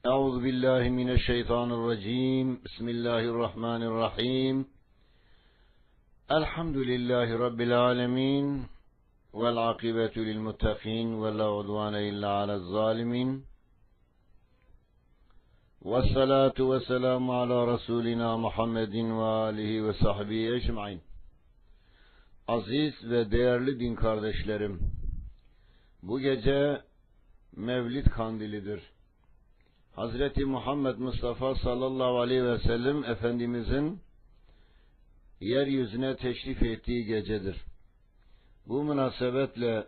Euzu billahi mineşşeytanirracim. Bismillahirrahmanirrahim. Elhamdülillahi rabbil alamin. Vel akibetu lil muttaqin ve la udvane illa alel zalimin. Vessalatu vesselamu ala Resulina Muhammedin ve alihi ve sahbihi ecmaîn. Aziz ve değerli din kardeşlerim, bu gece Mevlid kandilidir. Hazreti Muhammed Mustafa sallallahu aleyhi ve sellem Efendimizin yeryüzüne teşrif ettiği gecedir. Bu münasebetle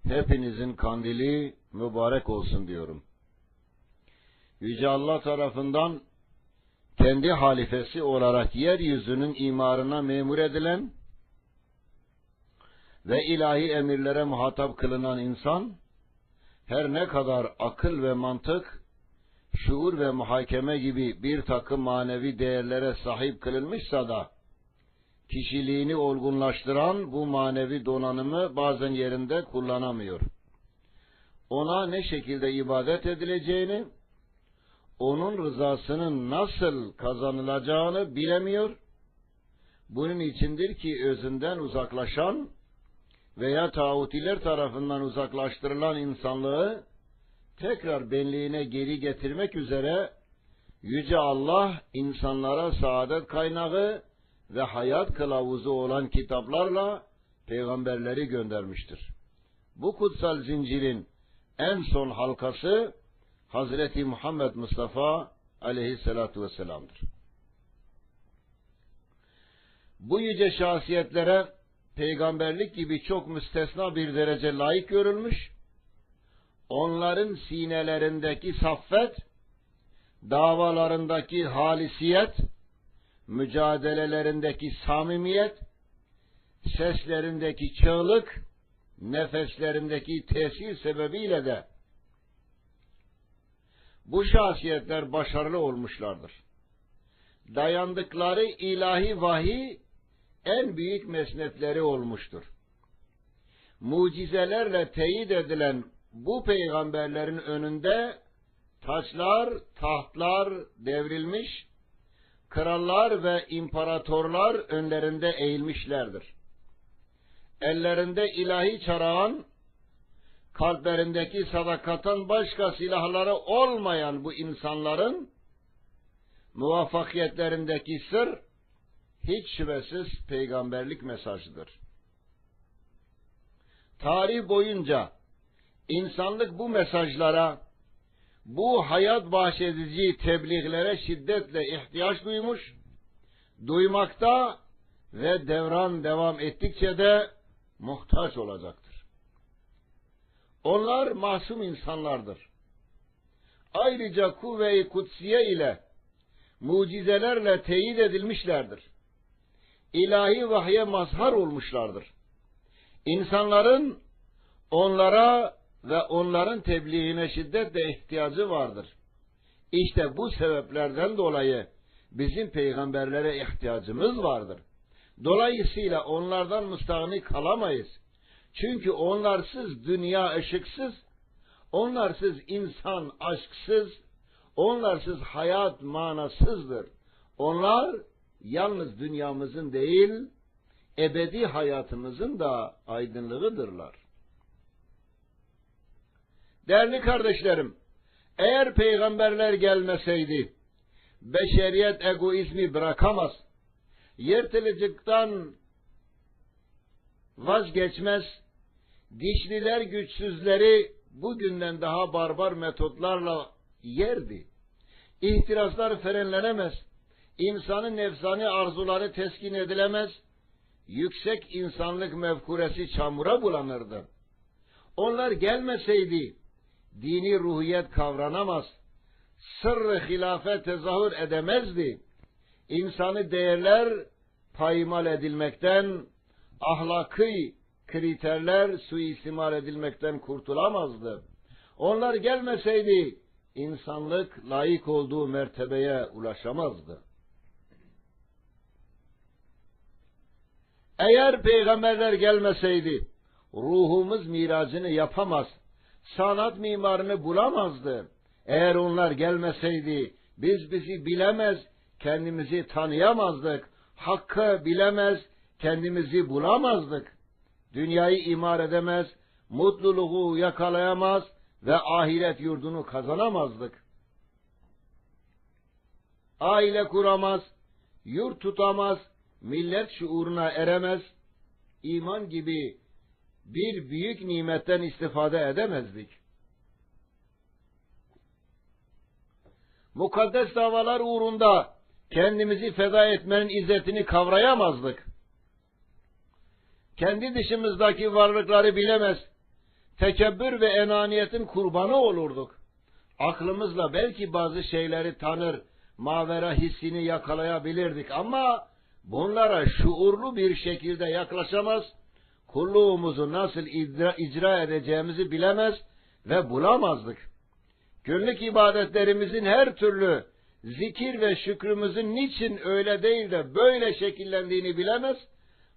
hepinizin kandili mübarek olsun diyorum. Yüce Allah tarafından kendi halifesi olarak yeryüzünün imarına memur edilen ve ilahi emirlere muhatap kılınan insan, her ne kadar akıl ve mantık, şuur ve muhakeme gibi bir takım manevi değerlere sahip kılınmışsa da, kişiliğini olgunlaştıran bu manevi donanımı bazen yerinde kullanamıyor. Ona ne şekilde ibadet edileceğini, onun rızasının nasıl kazanılacağını bilemiyor. Bunun içindir ki özünden uzaklaşan veya tağutiler tarafından uzaklaştırılan insanlığı tekrar benliğine geri getirmek üzere Yüce Allah insanlara saadet kaynağı ve hayat kılavuzu olan kitaplarla peygamberleri göndermiştir. Bu kutsal zincirin en son halkası Hazreti Muhammed Mustafa aleyhissalatu vesselam'dır. Bu yüce şahsiyetlere peygamberlik gibi çok müstesna bir derece layık görülmüş, onların sinelerindeki saffet, davalarındaki halisiyet, mücadelelerindeki samimiyet, seslerindeki çığlık, nefeslerindeki tesir sebebiyle de bu şahsiyetler başarılı olmuşlardır. Dayandıkları ilahi vahiy en büyük mesnetleri olmuştur. Mucizelerle teyit edilen bu peygamberlerin önünde taçlar, tahtlar devrilmiş, krallar ve imparatorlar önlerinde eğilmişlerdir. Ellerinde ilahi çarağın, kalplerindeki sadakattan başka silahları olmayan bu insanların muvaffakiyetlerindeki sır, hiç şüphesiz peygamberlik mesajıdır. Tarih boyunca İnsanlık bu mesajlara, bu hayat bahşedici tebliğlere şiddetle ihtiyaç duymuş, duymakta ve devran devam ettikçe de muhtaç olacaktır. Onlar masum insanlardır. Ayrıca kuvve-i kutsiye ile, mucizelerle teyit edilmişlerdir. İlahi vahye mazhar olmuşlardır. İnsanların onlara ve onların tebliğine şiddetle ihtiyacı vardır. İşte bu sebeplerden dolayı bizim peygamberlere ihtiyacımız vardır. Dolayısıyla onlardan müstahni kalamayız. Çünkü onlarsız dünya ışıksız, onlarsız insan aşksız, onlarsız hayat manasızdır. Onlar yalnız dünyamızın değil, ebedi hayatımızın da aydınlığıdırlar. Değerli kardeşlerim, eğer peygamberler gelmeseydi, beşeriyet egoizmi bırakamaz, yırtılıcılıktan vazgeçmez, güçlüler güçsüzleri bugünden daha barbar metotlarla yerdi. İhtiraslar frenlenemez, insanın nefsani arzuları teskin edilemez, yüksek insanlık mefkuresi çamura bulanırdı. Onlar gelmeseydi, dini ruhiyet kavranamaz, sırrı hilafet tezahür edemezdi. İnsani değerler payimal edilmekten, ahlaki kriterler suistimal edilmekten kurtulamazdı. Onlar gelmeseydi, insanlık layık olduğu mertebeye ulaşamazdı. Eğer peygamberler gelmeseydi, ruhumuz miracını yapamaz, sanat mimarını bulamazdı. Eğer onlar gelmeseydi biz bizi bilemez, kendimizi tanıyamazdık. Hakkı bilemez, kendimizi bulamazdık. Dünyayı imar edemez, mutluluğu yakalayamaz ve ahiret yurdunu kazanamazdık. Aile kuramaz, yurt tutamaz, millet şuuruna eremez, iman gibi bir büyük nimetten istifade edemezdik. Mukaddes davalar uğrunda kendimizi feda etmenin izzetini kavrayamazdık. Kendi dışımızdaki varlıkları bilemez, tekebbür ve enaniyetin kurbanı olurduk. Aklımızla belki bazı şeyleri tanır, mavera hissini yakalayabilirdik ama bunlara şuurlu bir şekilde yaklaşamaz, kulluğumuzu nasıl icra edeceğimizi bilemez ve bulamazdık. Günlük ibadetlerimizin her türlü zikir ve şükrümüzün niçin öyle değil de böyle şekillendiğini bilemez,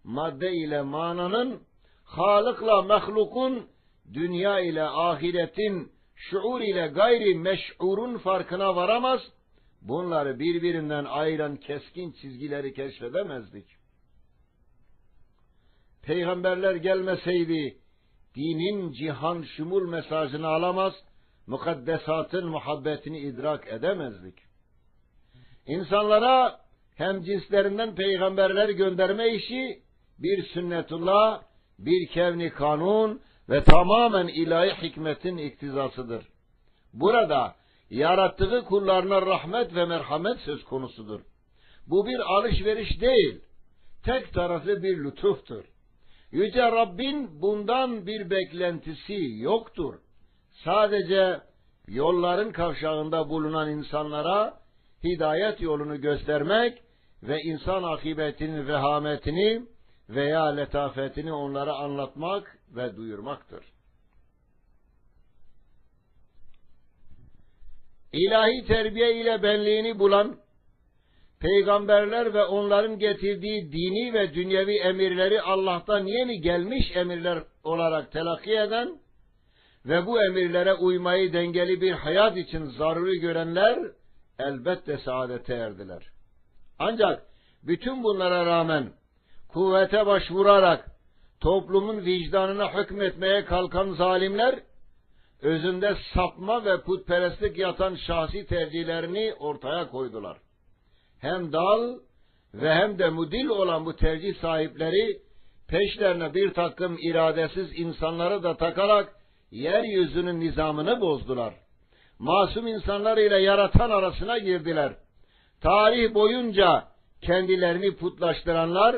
madde ile mananın, Halık'la mehlukun, dünya ile ahiretin, şuur ile gayri meş'urun farkına varamaz, bunları birbirinden ayıran keskin çizgileri keşfedemezdik. Peygamberler gelmeseydi, dinin cihan şumul mesajını alamaz, mukaddesatın muhabbetini idrak edemezdik. İnsanlara hem cinslerinden peygamberler gönderme işi, bir sünnetullah, bir kevni kanun ve tamamen ilahi hikmetin iktizasıdır. Burada yarattığı kullarına rahmet ve merhamet söz konusudur. Bu bir alışveriş değil, tek taraflı bir lütuftur. Yüce Rabbin bundan bir beklentisi yoktur. Sadece yolların kavşağında bulunan insanlara hidayet yolunu göstermek ve insan akıbetinin vehametini veya letafetini onlara anlatmak ve duyurmaktır. İlahi terbiye ile benliğini bulan, peygamberler ve onların getirdiği dini ve dünyevi emirleri Allah'tan yeni gelmiş emirler olarak telakki eden ve bu emirlere uymayı dengeli bir hayat için zaruri görenler elbette saadete erdiler. Ancak bütün bunlara rağmen kuvvete başvurarak toplumun vicdanına hükmetmeye kalkan zalimler, özünde sapma ve putperestlik yatan şahsi tercihlerini ortaya koydular. Hem dal ve hem de mudil olan bu tercih sahipleri, peşlerine bir takım iradesiz insanları da takarak yeryüzünün nizamını bozdular. Masum insanlar ile yaratan arasına girdiler. Tarih boyunca kendilerini putlaştıranlar,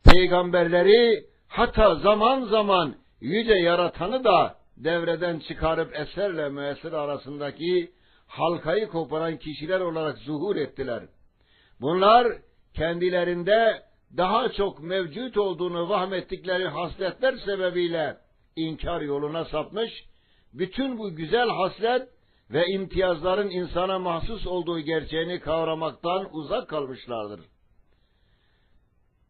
peygamberleri, hatta zaman zaman yüce yaratanı da devreden çıkarıp eserle müessir arasındaki halkayı koparan kişiler olarak zuhur ettiler. Bunlar kendilerinde daha çok mevcut olduğunu vahmettikleri hasletler sebebiyle inkar yoluna sapmış, bütün bu güzel haslet ve imtiyazların insana mahsus olduğu gerçeğini kavramaktan uzak kalmışlardır.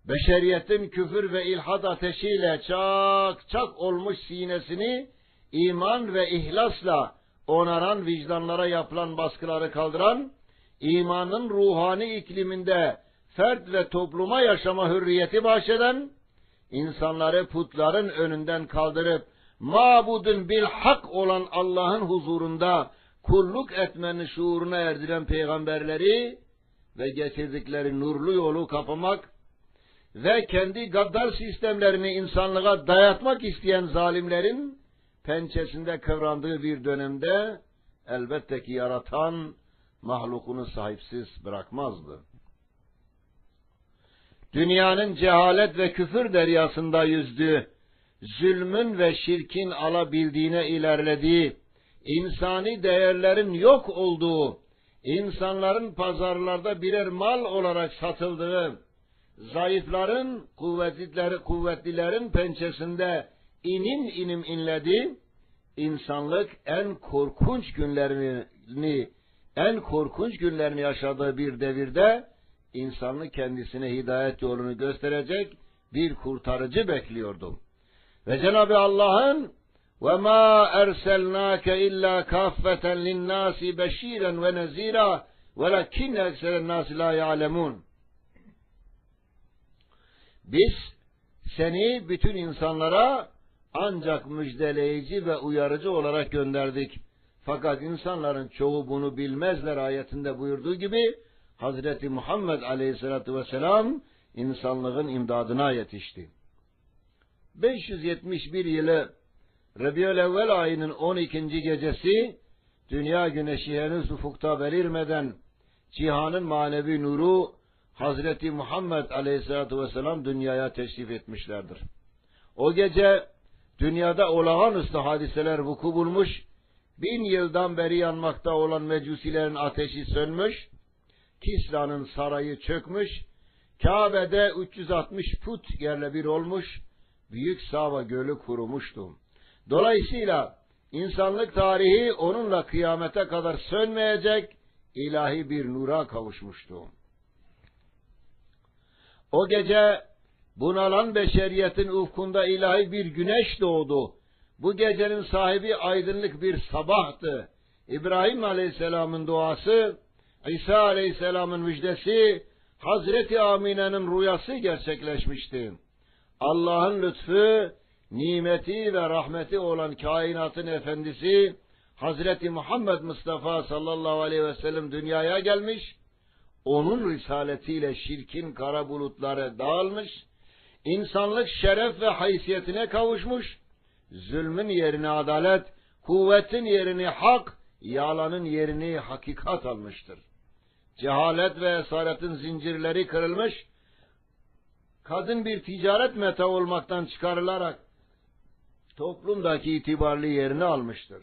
Beşeriyetin küfür ve ilhad ateşiyle çak çak olmuş sinesini iman ve ihlasla onaran vicdanlara yapılan baskıları kaldıran, imanın ruhani ikliminde fert ve topluma yaşama hürriyeti bahşeden, insanları putların önünden kaldırıp mabudun bil hak olan Allah'ın huzurunda kulluk etmenin şuuruna erdiren peygamberleri ve getirdikleri nurlu yolu kapamak ve kendi gaddar sistemlerini insanlığa dayatmak isteyen zalimlerin pençesinde kıvrandığı bir dönemde elbette ki yaratan mahlukunu sahipsiz bırakmazdı. Dünyanın cehalet ve küfür deryasında yüzdüğü, zulmün ve şirkin alabildiğine ilerlediği, insani değerlerin yok olduğu, insanların pazarlarda birer mal olarak satıldığı, zayıfların, kuvvetlilerin pençesinde inim inim inledi, insanlık en korkunç günlerini yaşadığı bir devirde insanlık kendisine hidayet yolunu gösterecek bir kurtarıcı bekliyordu. Ve Cenab-ı Allah'ın وَمَا أَرْسَلْنَاكَ إِلَّا كَافَّةً لِلنَّاسِ بَشِيرًا وَنَذِيرًا وَلَكِنَّ أَكْثَرَ النَّاسِ لَا يَعْلَمُونَ. Biz seni bütün insanlara ancak müjdeleyici ve uyarıcı olarak gönderdik. Fakat insanların çoğu bunu bilmezler ayetinde buyurduğu gibi Hazreti Muhammed Aleyhisselatü Vesselam insanlığın imdadına yetişti. 571 yılı Rabiülevvel ayının 12. gecesi, dünya güneşi henüz ufukta belirmeden cihanın manevi nuru Hazreti Muhammed Aleyhisselatü Vesselam dünyaya teşrif etmişlerdir. O gece dünyada olağanüstü hadiseler vuku bulmuş, 1000 yıldan beri yanmakta olan mecusilerin ateşi sönmüş, Kisra'nın sarayı çökmüş, Kabe'de 360 put yerle bir olmuş, Büyük Sava Gölü kurumuştu. Dolayısıyla insanlık tarihi onunla kıyamete kadar sönmeyecek ilahi bir nura kavuşmuştu. O gece bunalan beşeriyetin ufkunda ilahi bir güneş doğdu. Bu gecenin sahibi aydınlık bir sabahtı. İbrahim Aleyhisselam'ın duası, İsa Aleyhisselam'ın müjdesi, Hazreti Amine'nin rüyası gerçekleşmişti. Allah'ın lütfu, nimeti ve rahmeti olan kainatın efendisi Hazreti Muhammed Mustafa sallallahu aleyhi ve sellem dünyaya gelmiş, onun risaletiyle şirkin kara bulutları dağılmış, insanlık şeref ve haysiyetine kavuşmuş, zulmün yerini adalet, kuvvetin yerini hak, yalanın yerini hakikat almıştır. Cehalet ve esaretin zincirleri kırılmış, kadın bir ticaret meta olmaktan çıkarılarak toplumdaki itibarlı yerini almıştır.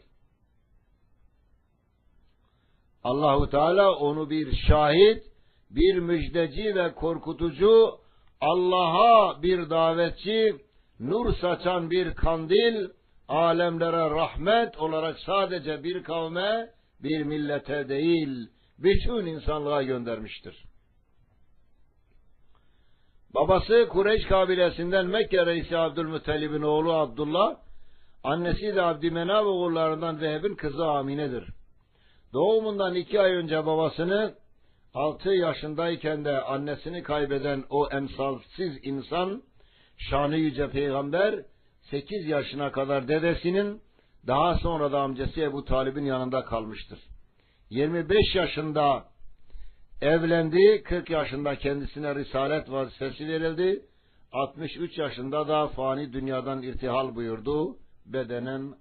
Allahu Teala onu bir şahit, bir müjdeci ve korkutucu, Allah'a bir davetçi, nur saçan bir kandil, alemlere rahmet olarak sadece bir kavme, bir millete değil, bütün insanlığa göndermiştir. Babası Kureyş kabilesinden Mekke reisi Abdülmuttalib'in oğlu Abdullah, annesi de Abdümenaf oğullarından Vehb'in kızı Amine'dir. Doğumundan 2 ay önce babasını, 6 yaşındayken de annesini kaybeden o emsalsiz insan, şanı yüce peygamber, 8 yaşına kadar dedesinin, daha sonra da amcası Ebu Talib'in yanında kalmıştır. 25 yaşında evlendi, 40 yaşında kendisine risalet vazifesi verildi, 63 yaşında da fani dünyadan irtihal buyurdu, bedenen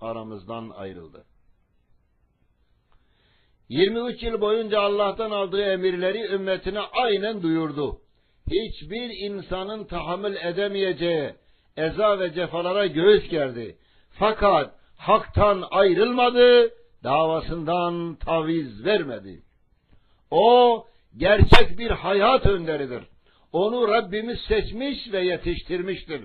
aramızdan ayrıldı. 23 yıl boyunca Allah'tan aldığı emirleri ümmetine aynen duyurdu. Hiçbir insanın tahammül edemeyeceği eza ve cefalara göğüs gerdi. Fakat haktan ayrılmadı, davasından taviz vermedi. O gerçek bir hayat önderidir. Onu Rabbimiz seçmiş ve yetiştirmiştir.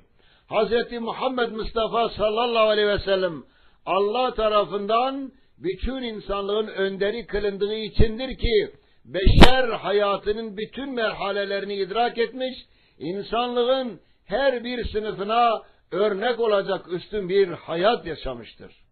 Hz. Muhammed Mustafa sallallahu aleyhi ve sellem Allah tarafından bütün insanlığın önderi kılındığı içindir ki beşer hayatının bütün merhalelerini idrak etmiş, insanlığın her bir sınıfına örnek olacak üstün bir hayat yaşamıştır.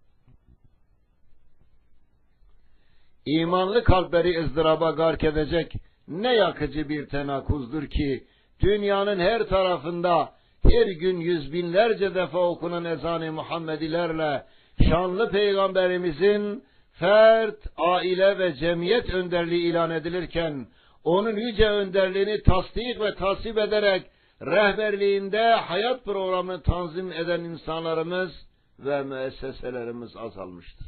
İmanlı kalpleri ızdıraba gark edecek ne yakıcı bir tenakuzdur ki dünyanın her tarafında her gün yüz binlerce defa okunan ezan-ı Muhammedilerle şanlı peygamberimizin fert, aile ve cemiyet önderliği ilan edilirken onun yüce önderliğini tasdik ve tasvip ederek rehberliğinde hayat programını tanzim eden insanlarımız ve müesseselerimiz azalmıştır.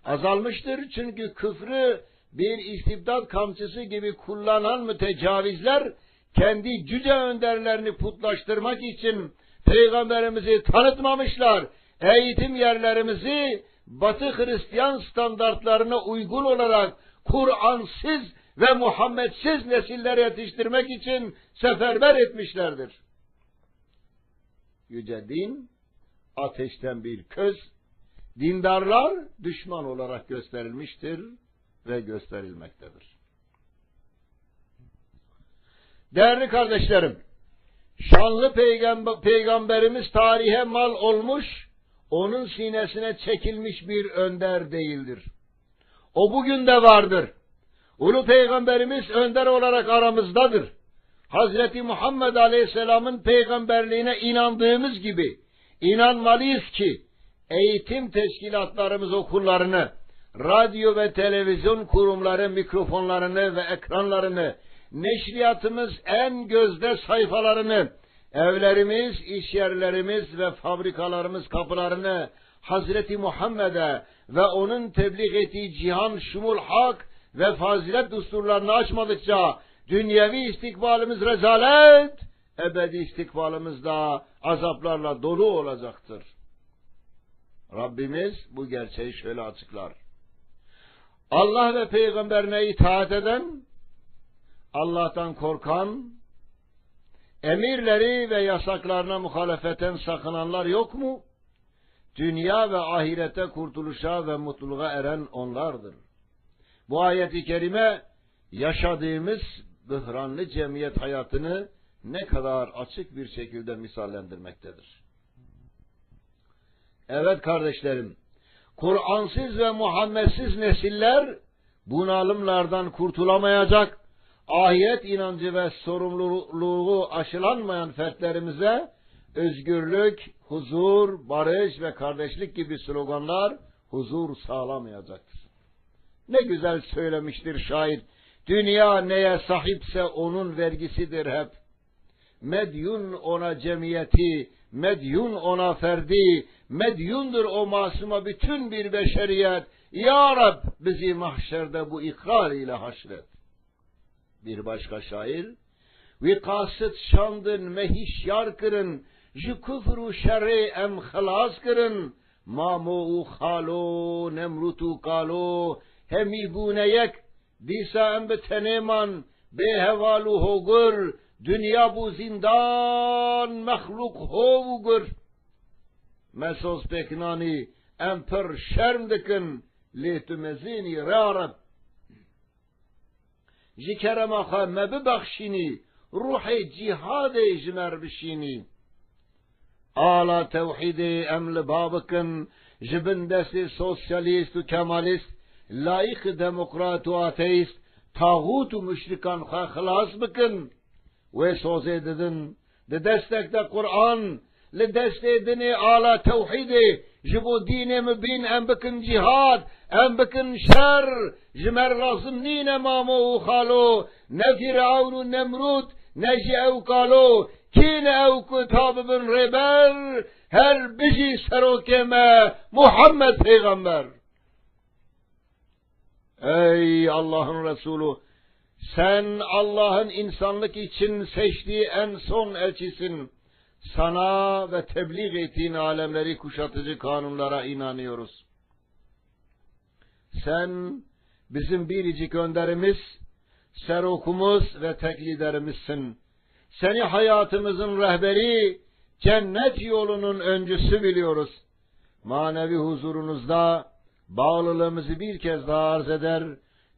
Azalmıştır çünkü küfrü bir istibdat kamçısı gibi kullanan mütecavizler kendi cüce önderlerini putlaştırmak için peygamberimizi tanıtmamışlar. Eğitim yerlerimizi Batı Hristiyan standartlarına uygun olarak Kur'ansız ve Muhammedsiz nesiller yetiştirmek için seferber etmişlerdir. Yüce din ateşten bir köz, dindarlar düşman olarak gösterilmiştir ve gösterilmektedir. Değerli kardeşlerim, şanlı peygamberimiz tarihe mal olmuş, onun sinesine çekilmiş bir önder değildir. O bugün de vardır. Ulu Peygamberimiz önder olarak aramızdadır. Hazreti Muhammed Aleyhisselam'ın peygamberliğine inandığımız gibi inanmalıyız ki eğitim teşkilatlarımız okullarını, radyo ve televizyon kurumları mikrofonlarını ve ekranlarını, neşriyatımız en gözde sayfalarını, evlerimiz, işyerlerimiz ve fabrikalarımız kapılarını Hazreti Muhammed'e ve onun tebliğ ettiği cihan şumul hak ve fazilet düsturlarını açmadıkça dünyevi istikbalimiz rezalet, ebedi istikbalimiz da azaplarla dolu olacaktır. Rabbimiz bu gerçeği şöyle açıklar. Allah ve peygamberine itaat eden, Allah'tan korkan, emirleri ve yasaklarına muhalefetten sakınanlar yok mu? Dünya ve ahirete kurtuluşa ve mutluluğa eren onlardır. Bu ayet-i kerime yaşadığımız böhranlı cemiyet hayatını ne kadar açık bir şekilde misallendirmektedir. Evet kardeşlerim, Kur'ansız ve Muhammedsiz nesiller bunalımlardan kurtulamayacak, ahiret inancı ve sorumluluğu aşılanmayan fertlerimize özgürlük, huzur, barış ve kardeşlik gibi sloganlar huzur sağlamayacaktır. Ne güzel söylemiştir şair, dünya neye sahipse onun vergisidir hep. Medyun ona cemiyeti, medyun ona ferdi, medyundur o masuma bütün bir beşeriyet. Ya Rab bizi mahşerde bu ikrar ile haşret. Bir başka şair, vikasıt şandın mehişyar kırın, ji küfru şerri em hılas kırın, mamu khalo nemrutu kalo, hemi buneyek, disa em be teneman, be hevalu hogur, dünya bu zindan mehluk hogur. Mesos peknani emper şerm dikin lehtumezini rarab. Jikeremaha mebibakşini ruhi cihade jmer bişini. Ala tevhidi emli babıkın jibindesi sosyalist ve kemalist, layık demokrat ve ateist, tağut ve müşrikan hılas bıkın. Ve söz edin, de destekte Kur'an, le desteğini ala tevhidi, jibu dini mübin em bıkın cihad, em bıkın şer, jimer lazım nine mamu khalo, ne firavunu nemrut, ne evkalo, kine evkutabın rebel, her bizi serokeme Muhammed Peygamber. Ey Allah'ın Resulü, sen Allah'ın insanlık için seçtiği en son elçisin. Sana ve tebliğ ettiğin alemleri kuşatıcı kanunlara inanıyoruz. Sen bizim biricik önderimiz, serokumuz ve tek liderimizsin. Seni hayatımızın rehberi, cennet yolunun öncüsü biliyoruz. Manevi huzurunuzda bağlılığımızı bir kez daha arz eder,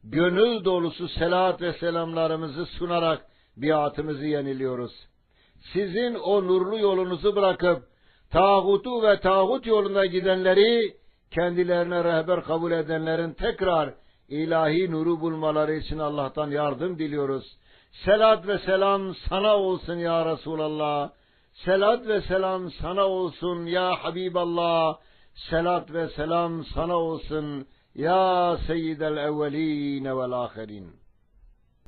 gönül dolusu selat ve selamlarımızı sunarak biatımızı yeniliyoruz. Sizin o nurlu yolunuzu bırakıp tağutu ve tağut yolunda gidenleri kendilerine rehber kabul edenlerin tekrar ilahi nuru bulmaları için Allah'tan yardım diliyoruz. Selat ve selam sana olsun ya Resulallah. Selat ve selam sana olsun ya Habiballah. Selat ve selam sana olsun ya Seyyidel evveline vel ahirin.